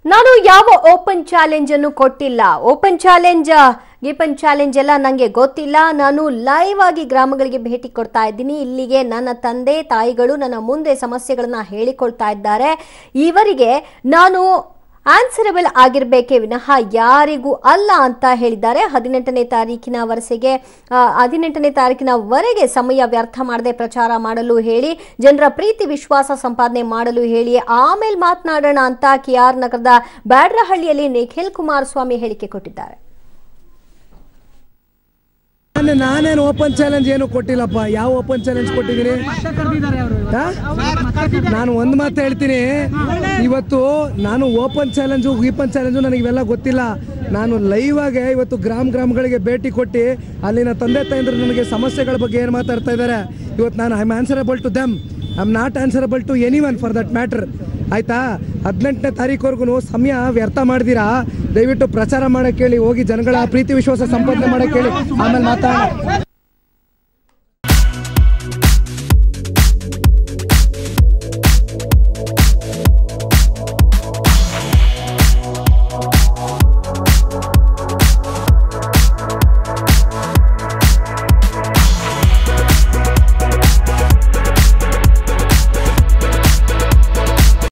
ನಾನು ಯಾವ open challenge ಅನ್ನು ಕೊಟ್ಟಿಲ್ಲ. ಓಪನ್ ಚಾಲೆಂಜ್ ಗೀಪನ್ ಚಾಲೆಂಜ್ ಎಲ್ಲ ನನಗೆ ಗೊತ್ತಿಲ್ಲ. ನಾನು ಲೈವ್ ಆಗಿ ಗ್ರಾಮಗಳಿಗೆ ಭೇಟಿ ಕೊಡ್ತಾ ಇದ್ದೀನಿ. ಇಲ್ಲಿಗೆ ನನ್ನ ತಂದೆ ತಾಯಿಗಳು ನನ್ನ ಮುಂದೆ ಸಮಸ್ಯೆಗಳನ್ನ ಹೇಳಿಕೊಳ್ತಾ ಇದ್ದಾರೆ. ಇವರಿಗೆ ನಾನು ಆನ್ಸರಬಲ್ ಆಗಿರಬೇಕೇ ವಿನಃ ಯಾರಿಗೂ ಅಲ್ಲ ಅಂತ ಹೇಳಿದ್ದಾರೆ. 18ನೇ ತಾರೀಕಿನವರೆಗೆ ಸಮಯ ವ್ಯರ್ಥ ಮಾಡದೆ ಪ್ರಚಾರ ಮಾಡಲು ಹೇಳಿ, ಜನರ ಪ್ರೀತಿ ವಿಶ್ವಾಸ ಸಂಪಾದನೆ ಮಾಡಲು ಹೇಳಿ, ಆಮೇಲೆ ಮಾತನಾಡೋಣ ಅಂತ KR ನಗರದ ಬ್ಯಾಡ್ರಹಳ್ಳಿಯಲ್ಲಿ ನಿಖಿಲ್ ಕುಮಾರಸ್ವಾಮಿ ಹೇಳಿಕೆ ಕೊಟ್ಟಿದ್ದಾರೆ. ನಾನೇನು ಓಪನ್ ಚಾಲೆಂಜ್ ಏನು ಕೊಟ್ಟಿಲ್ಲಪ್ಪ. ಯಾವ ಓಪನ್ ಚಾಲೆಂಜ್ ಕೊಟ್ಟಿದ್ದೀನಿ? ನಾನು ಒಂದು ಮಾತು ಹೇಳ್ತೀನಿ, ಇವತ್ತು ನಾನು ಓಪನ್ ಚಾಲೆಂಜು ಗೀಪನ್ ಚಾಲೆಂಜು ನನಗೆ ಇವೆಲ್ಲ ಗೊತ್ತಿಲ್ಲ. ನಾನು ಲೈವ್ ಆಗಿ ಇವತ್ತು ಗ್ರಾಮಗಳಿಗೆ ಭೇಟಿ ಕೊಟ್ಟು ಅಲ್ಲಿನ ತಂದೆ ತಾಯಂದ್ರು ನನಗೆ ಸಮಸ್ಯೆಗಳ ಬಗ್ಗೆ ಏನು ಮಾತಾಡ್ತಾ ಇದ್ದಾರೆ. ಇವತ್ತು ನಾನು I am answerable to them, I am not answerable to anyone for that matter. ಆಯ್ತಾ? 18ನೇ ತಾರೀಕುವರೆಗೂ ಸಮಯ ವ್ಯರ್ಥ ಮಾಡ್ದಿರಾ. ದಯವಿಟ್ಟು ಪ್ರಚಾರ ಮಾಡಕ್ಕೆ ಹೇಳಿ, ಹೋಗಿ ಜನಗಳ ಪ್ರೀತಿ ವಿಶ್ವಾಸ ಸಂಪಾದನೆ ಮಾಡಕ್ಕೆ ಹೇಳಿ, ಆಮೇಲೆ ಮಾತಾಡೋಣ.